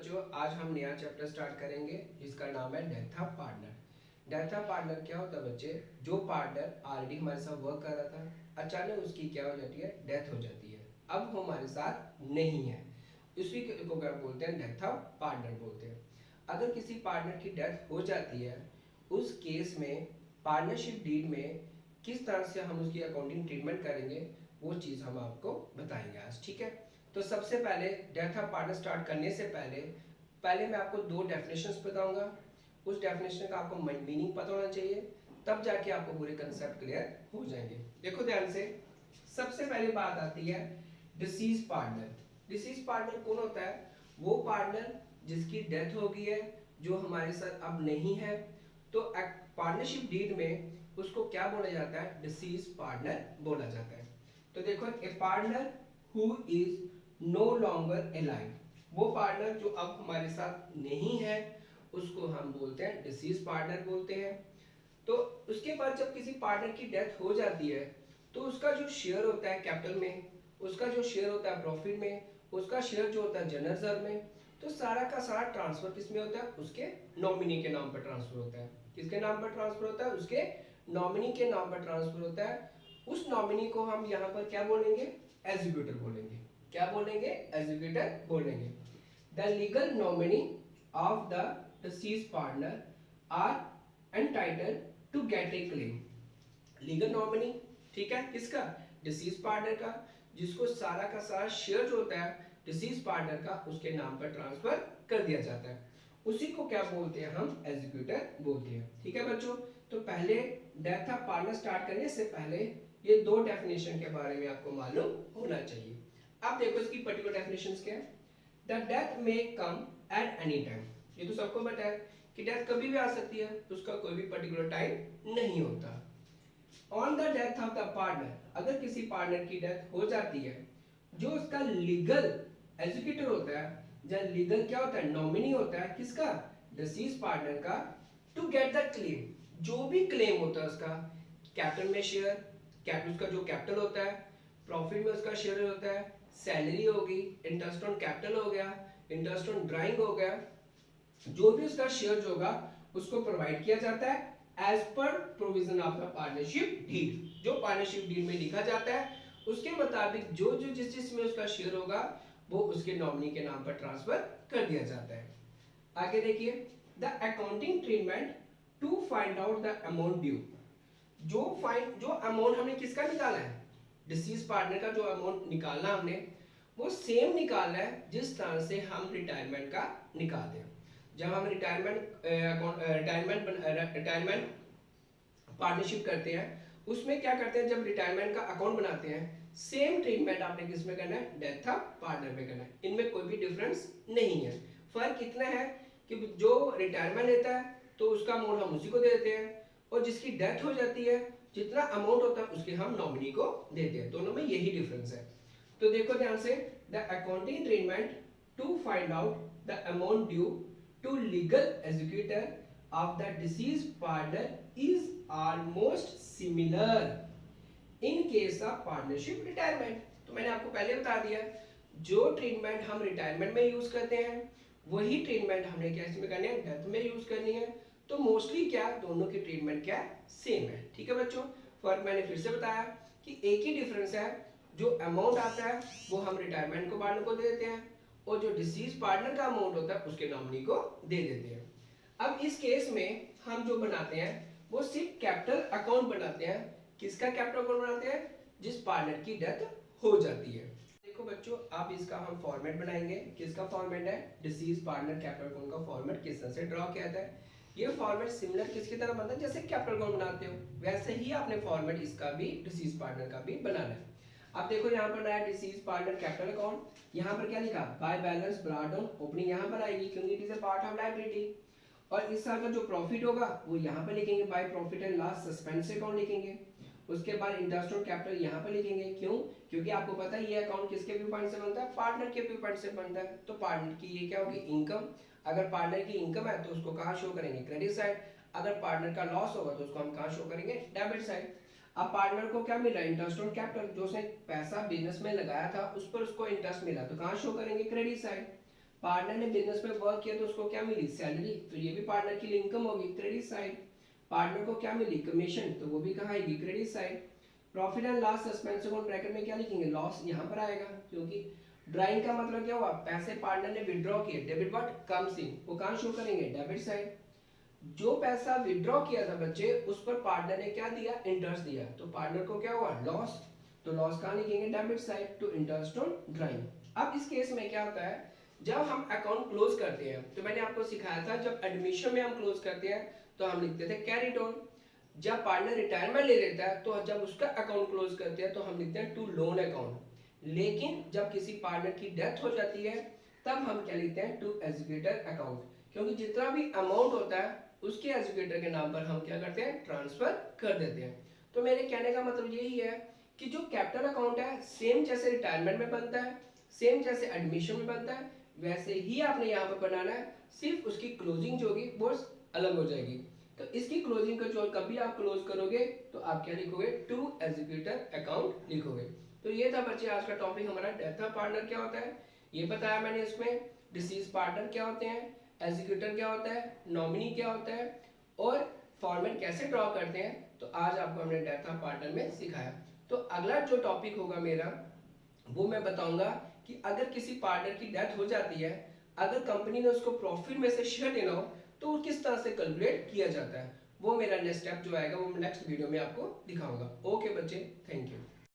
बच्चों, आज हम नया चैप्टर स्टार्ट करेंगे जिसका नाम है death of partner. Death of partner क्या होता है बच्चे? जो पार्टनर ऑलरेडी हमारे साथ वर्क कर रहा था, अचानक उसकी क्या हो जाती है? डेथ हो जाती है। अब वो हमारे साथ नहीं है, उसी को क्या बोलते हैं? डेथ ऑफ पार्टनर बोलते हैं। अगर किसी पार्टनर की डेथ हो जाती है, उस केस में पार्टनरशिप डीड में किस तरह से हम उसकी अकाउंटिंग ट्रीटमेंट करेंगे, वो चीज़ हम आपको बताएंगे आज। ठीक है, तो सबसे पहले डेथ ऑफ पार्टनर स्टार्ट करने से पहले पहले मैं आपको दो डेफिनेशंस बताऊंगा। उस डेफिनेशन का आपको मीनिंग पता होना चाहिए, तब जाके आपको पूरे कंसेप्ट क्लियर हो जाएंगे। देखो ध्यान से, सबसे पहली बात आती है डिसीज पार्टनर। डिसीज पार्टनर कौन होता है? वो पार्टनर जिसकी डेथ हो गई है, जो हमारे साथ अब नहीं है। तो पार्टनरशिप डीड में उसको क्या बोला जाता है? डिसीज पार्टनर बोला जाता है। तो देखो, a partner who is no longer alive, वो पार्टनर जो अब हमारे साथ नहीं है उसको हम बोलते हैं डिसीज पार्टनर बोलते हैं। तो उसके बाद जब किसी पार्टनर की डेथ हो जाती है तो उसका जो शेयर होता है कैपिटल में, उसका जो शेयर होता है प्रॉफिट में, उसका शेयर जो होता है जनरल रिजर्व में, तो सारा का सारा ट्रांसफर किस में होता है? उसके नॉमिनी के नाम पर ट्रांसफर होता है। किसके नाम पर ट्रांसफर होता है? उसके नॉमिनी के नाम पर ट्रांसफर होता है। उस नॉमिनी को हम यहाँ पर क्या बोलेंगे? एग्जीक्यूटर बोलेंगे। क्या बोलेंगे? एग्जीक्यूटर बोलेंगे। The legal nominee of the deceased partner are entitled to get a claim. Legal nominee, ठीक है, किसका? डिसीज पार्टनर का, जिसको सारा का सारा शेयर जो होता है डिसीज पार्टनर का उसके नाम पर ट्रांसफर कर दिया जाता है, उसी को क्या बोलते हैं? हम एग्जीक्यूटर बोलते हैं। ठीक है बच्चों, तो पहले डेथ ऑफ पार्टनर स्टार्ट करने से पहले ये दो डेफिनेशन के बारे में आपको मालूम होना चाहिए। अब देखो इसकी पर्टिकुलर डेफिनेशंस क्या है। द डेथ में कम एट एनी टाइम, ये तो सबको पता है कि डेथ कभी भी आ सकती है, उसका कोई भी पर्टिकुलर टाइम नहीं होता। On the death of the partner, अगर किसी पार्टनर की डेथ हो जाती है, जो उसका लीगल एग्जीक्यूटर होता है, या लीगल क्या होता है? नॉमिनी होता है, किसका? डिसीज पार्टनर का। टू गेट द क्लेम, जो भी क्लेम होता है उसका, कैपिटल में शेयर, उसका जो कैपिटल होता है, प्रॉफिट में उसका शेयर होता है, सैलरी होगी, इंटरेस्ट ऑन कैपिटल हो गया, इंटरेस्ट ऑन ड्राइंग हो गया, जो भी उसका शेयर जो होगा उसको प्रोवाइड किया जाता है as per provision of the partnership deed. जो पार्टनरशिप डीड में लिखा जाता है उसके मुताबिक जो जो जिसमें उसका शेयर होगा वो उसके नॉमिनी के नाम पर ट्रांसफर कर दिया जाता है। आगे देखिए, the accounting treatment to find out the amount due. जो अमाउंट हमने किसका निकाला है? डिसीज पार्टनर का जो अमाउंट निकालना हमने, वो सेम निकालना है जिस तरह से हम रिटायरमेंट का निकालते हैं। जब हम रिटायरमेंट पार्टनरशिप करते हैं, उसमें क्या करते हैं? जब रिटायरमेंट का अकाउंट बनाते हैं, सेम ट्रीटमेंट आपने किस में करना है? डेथ ऑफ पार्टनर में करना है। इनमें कोई भी डिफरेंस नहीं है। फर्क इतना है कि जो रिटायरमेंट लेता है तो उसका अमाउंट हम उसी को दे देते हैं, और जिसकी डेथ हो जाती है जितना अमाउंट होता है उसके हम नॉमिनी को देते हैं। दोनों में यही डिफरेंस है। तो देखो ध्यान से, the accounting treatment to find out the amount due to legal executor of the deceased partner is almost similar in case of partnership retirement। तो मैंने आपको पहले बता दिया, जो ट्रीटमेंट हम रिटायरमेंट में यूज करते हैं वही ट्रीटमेंट हमने क्या इसमें करनी है? डेथ में यूज करनी है। तो मोस्टली क्या दोनों की ट्रीटमेंट क्या सेम है। ठीक है बच्चों, फर्क मैंने फिर से बताया कि एक ही डिफरेंस है, जो अमाउंट आता है वो हम रिटायरमेंट को पार्टनर को दे देते हैं, और जो डिसीज पार्टनर का अमाउंट होता है उसके नॉमिनी को दे देते हैं। अब इस केस में हम जो बनाते हैं वो सिर्फ कैपिटल अकाउंट बनाते हैं। किसका कैपिटल अकाउंट बनाते हैं? जिस पार्टनर की डेथ हो जाती है। देखो बच्चों, अब इसका हम फॉर्मेट बनाएंगे। किसका फॉर्मेट है? डिसीज पार्टनर कैपिटल अकाउंट का फॉर्मेट किस तरह से ड्रॉ किया जाता है? ये फॉर्मेट सिमिलर किसकी तरह बनता है? जैसे कैपिटल अकाउंट बनाते हो वैसे ही आपने फॉर्मेट इसका भी डिसीज पार्टनर का भी बनाना है। अब देखो यहाँ पर नया डिसीज पार्टनर कैपिटल अकाउंट, यहाँ पर क्या लिखा? By balance brought down opening यहाँ पर आएगी क्योंकि it is a part of liability, और इस साल का जो प्रॉफिट होगा वो यहाँ पर लिखेंगे by profit and loss suspense account लिखेंगे। उसके बाद इंटरेस्ट ऑन कैपिटल यहाँ पर लिखेंगे। क्यों? क्योंकि आपको पता है ये अकाउंट किसके व्यू पॉइंट से बनता है? पार्टनर के व्यू पॉइंट से बनता है। तो पार्टनर की ये क्या होगी? इनकम। अगर पार्टनर की इनकम है तो उसको कहाँ शो करेंगे? Credit side. अगर पार्टनर का लॉस होगा तो उसको हम कहाँ शो करेंगे? Debit side. अब पार्टनर को क्या मिला? इंटरेस्ट ऑन कैपिटल, जो उसने पैसा बिजनेस में लगाया था उस पर उसको इंटरेस्ट मिला, तो कहाँ शो करेंगे? Credit side. पार्टनर ने बिजनेस में वर्क किया तो उसको क्या मिली, सैलरी, तो ये भी पार्टनर की इनकम होगी, क्रेडिट साइड। पार्टनर को क्या मिली, कमीशन, तो वो भी कहाँ आएगी, credit side. Profit and loss suspense bracket में क्या लिखेंगे, लॉस यहाँ पर आएगा, क्योंकि ड्राइंग का मतलब क्या हुआ, पैसे पार्टनर ने विड्रॉ किए, डेबिट व्हाट कम्स इन, वो कहाँ शो करेंगे, डेबिट साइड। जो पैसा विड्रॉ किया था बच्चे उस पर पार्टनर ने क्या दिया, इंटरेस्ट दिया, तो पार्टनर को क्या हुआ, लॉस, तो लॉस कहाँ लिखेंगे, debit side to interest on drawing. अब इस केस में क्या होता है, जब हम अकाउंट क्लोज करते हैं तो मैंने आपको सिखाया था जब एडमिशन में हम क्लोज करते हैं तो हम लिखते थे कैरीड ऑन। जब पार्टनर रिटायरमेंट ले लेता है तो जब उसका अकाउंट क्लोज करते हैं तो हम लिखते हैं टू लोन अकाउंट। लेकिन जब किसी पार्टनर की डेथ हो जाती है तब हम क्या लिखते हैं, टू एजुकेटर अकाउंट, क्योंकि जितना भी अमाउंट होता है उसके एजुकेटर के नाम पर हम क्या करते हैं, ट्रांसफर कर देते हैं। तो मेरे कहने का मतलब यही है कि जो कैपिटल अकाउंट है सेम जैसे रिटायरमेंट में बनता है, सेम जैसे एडमिशन में बनता है, वैसे ही आपने यहाँ पर बनाना है, सिर्फ उसकी क्लोजिंग जो होगी वो अलग हो जाएगी। तो इसकी क्लोजिंग को जो कभी आप क्लोज करोगे तो आप क्या लिखोगे, टू एजुकेटर अकाउंट लिखोगे। तो ये था बच्चे आज का टॉपिक हमारा, डेथ ऑफ पार्टनर क्या होता है ये बताया मैंने इसमें, डिसीज पार्टनर क्या होते हैं, एग्जीक्यूटर क्या होता है, नॉमिनी क्या होता है, और फॉर्मेट कैसे ड्रॉ करते हैं। तो आज आपको हमने डेथ ऑफ पार्टनर में सिखाया। तो अगला जो टॉपिक होगा मेरा वो मैं बताऊंगा कि अगर किसी पार्टनर की डेथ हो जाती है, अगर कंपनी ने उसको प्रॉफिट में से शेयर देना हो तो वो किस तरह से कैलकुलेट किया जाता है, वो मेरा नेक्स्ट स्टेप जो आएगा वो नेक्स्ट वीडियो में आपको दिखाऊंगा। ओके बच्चे, थैंक यू।